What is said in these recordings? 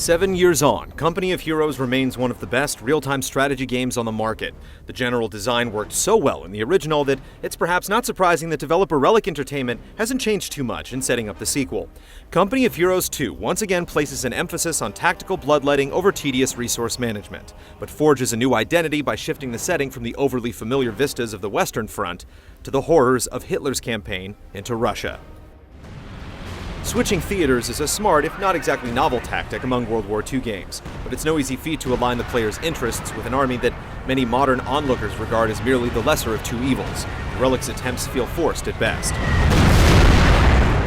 7 years on, Company of Heroes remains one of the best real-time strategy games on the market. The general design worked so well in the original that it's perhaps not surprising that developer Relic Entertainment hasn't changed too much in setting up the sequel. Company of Heroes 2 once again places an emphasis on tactical bloodletting over tedious resource management, but forges a new identity by shifting the setting from the overly familiar vistas of the Western Front to the horrors of Hitler's campaign into Russia. Switching theaters is a smart, if not exactly novel tactic among World War II games, but it's no easy feat to align the player's interests with an army that many modern onlookers regard as merely the lesser of two evils. Relic's attempts feel forced at best.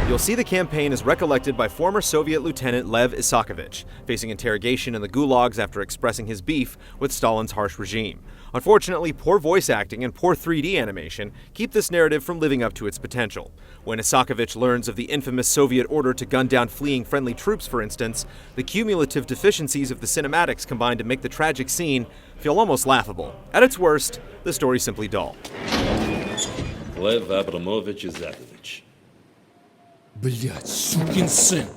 You'll see the campaign is recollected by former Soviet Lieutenant Lev Isakovich, facing interrogation in the gulags after expressing his beef with Stalin's harsh regime. Unfortunately, poor voice acting and poor 3D animation keep this narrative from living up to its potential. When Isakovich learns of the infamous Soviet order to gun down fleeing friendly troops, for instance, the cumulative deficiencies of the cinematics combine to make the tragic scene feel almost laughable. At its worst, the story's simply dull. Lev Abramovich Isakovich. Блядь, сукин сын!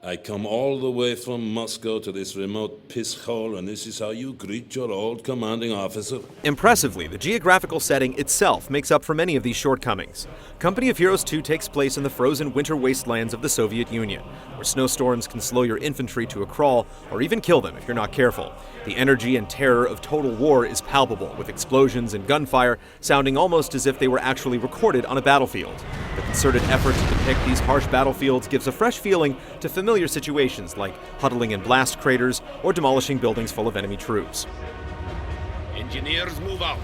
I come all the way from Moscow to this remote piss hole, and this is how you greet your old commanding officer? Impressively, the geographical setting itself makes up for many of these shortcomings. Company of Heroes 2 takes place in the frozen winter wastelands of the Soviet Union, where snowstorms can slow your infantry to a crawl or even kill them if you're not careful. The energy and terror of total war is palpable, with explosions and gunfire sounding almost as if they were actually recorded on a battlefield. The concerted effort to depict these harsh battlefields gives a fresh feeling to familiar situations like huddling in blast craters or demolishing buildings full of enemy troops. Engineers, move out.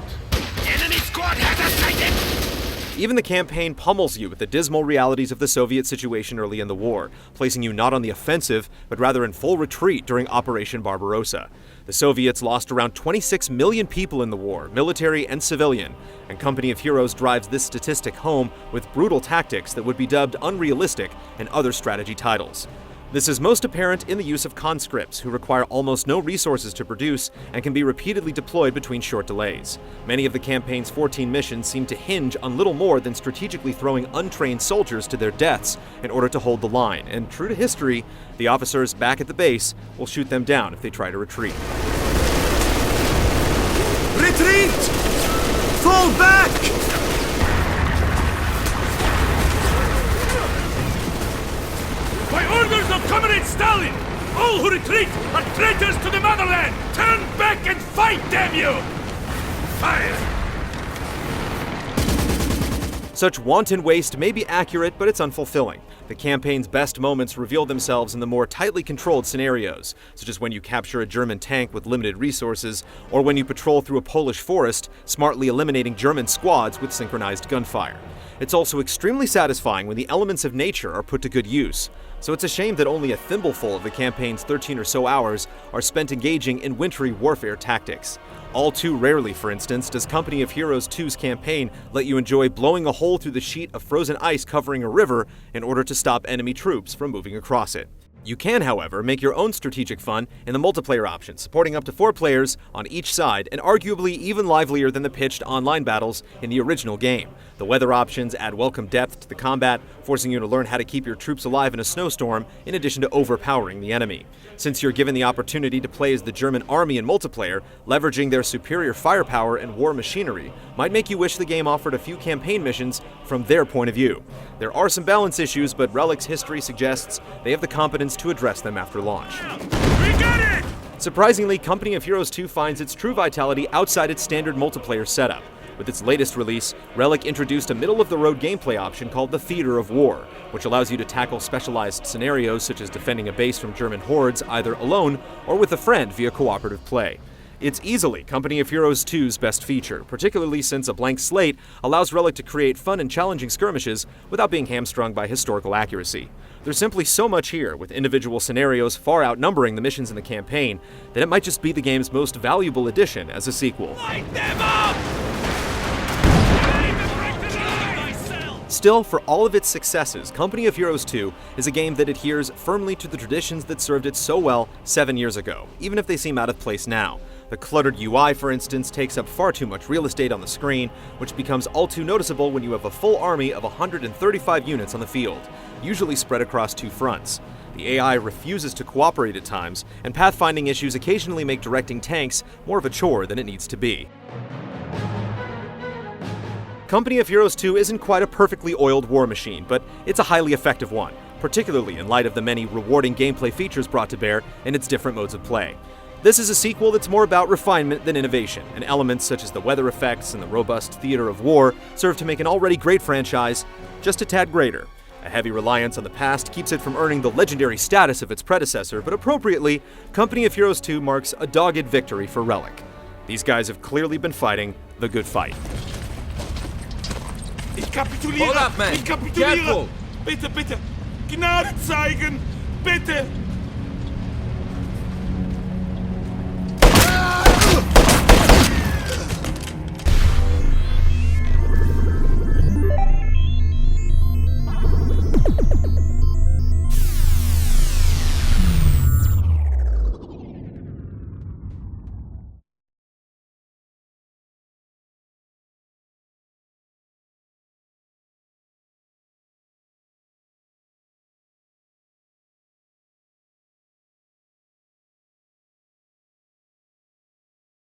Enemy squad has us sighted! Even the campaign pummels you with the dismal realities of the Soviet situation early in the war, placing you not on the offensive, but rather in full retreat during Operation Barbarossa. The Soviets lost around 26 million people in the war, military and civilian, and Company of Heroes drives this statistic home with brutal tactics that would be dubbed unrealistic in other strategy titles. This is most apparent in the use of conscripts, who require almost no resources to produce and can be repeatedly deployed between short delays. Many of the campaign's 14 missions seem to hinge on little more than strategically throwing untrained soldiers to their deaths in order to hold the line, and true to history, the officers back at the base will shoot them down if they try to retreat. Retreat! Fall back! By orders of Comrade Stalin, all who retreat are traitors to the motherland! Turn back and fight, damn you! Fire! Such wanton waste may be accurate, but it's unfulfilling. The campaign's best moments reveal themselves in the more tightly controlled scenarios, such as when you capture a German tank with limited resources, or when you patrol through a Polish forest, smartly eliminating German squads with synchronized gunfire. It's also extremely satisfying when the elements of nature are put to good use, so it's a shame that only a thimbleful of the campaign's 13 or so hours are spent engaging in wintry warfare tactics. All too rarely, for instance, does Company of Heroes 2's campaign let you enjoy blowing a hole through the sheet of frozen ice covering a river in order to stop enemy troops from moving across it. You can, however, make your own strategic fun in the multiplayer option, supporting up to 4 players on each side and arguably even livelier than the pitched online battles in the original game. The weather options add welcome depth to the combat, forcing you to learn how to keep your troops alive in a snowstorm in addition to overpowering the enemy. Since you're given the opportunity to play as the German army in multiplayer, leveraging their superior firepower and war machinery might make you wish the game offered a few campaign missions from their point of view. There are some balance issues, but Relic's history suggests they have the competence to address them after launch. We got it! Surprisingly, Company of Heroes 2 finds its true vitality outside its standard multiplayer setup. With its latest release, Relic introduced a middle-of-the-road gameplay option called the Theater of War, which allows you to tackle specialized scenarios such as defending a base from German hordes either alone or with a friend via cooperative play. It's easily Company of Heroes 2's best feature, particularly since a blank slate allows Relic to create fun and challenging skirmishes without being hamstrung by historical accuracy. There's simply so much here, with individual scenarios far outnumbering the missions in the campaign, that it might just be the game's most valuable addition as a sequel. Light them up! Still, for all of its successes, Company of Heroes 2 is a game that adheres firmly to the traditions that served it so well 7 years ago, even if they seem out of place now. The cluttered UI, for instance, takes up far too much real estate on the screen, which becomes all too noticeable when you have a full army of 135 units on the field, usually spread across 2 fronts. The AI refuses to cooperate at times, and pathfinding issues occasionally make directing tanks more of a chore than it needs to be. Company of Heroes 2 isn't quite a perfectly oiled war machine, but it's a highly effective one, particularly in light of the many rewarding gameplay features brought to bear in its different modes of play. This is a sequel that's more about refinement than innovation, and elements such as the weather effects and the robust theater of war serve to make an already great franchise just a tad greater. A heavy reliance on the past keeps it from earning the legendary status of its predecessor, but appropriately, Company of Heroes 2 marks a dogged victory for Relic. These guys have clearly been fighting the good fight. Ich kapituliere! Hold up, man. Ich kapituliere! Careful. Bitte, bitte! Gnade zeigen! Bitte!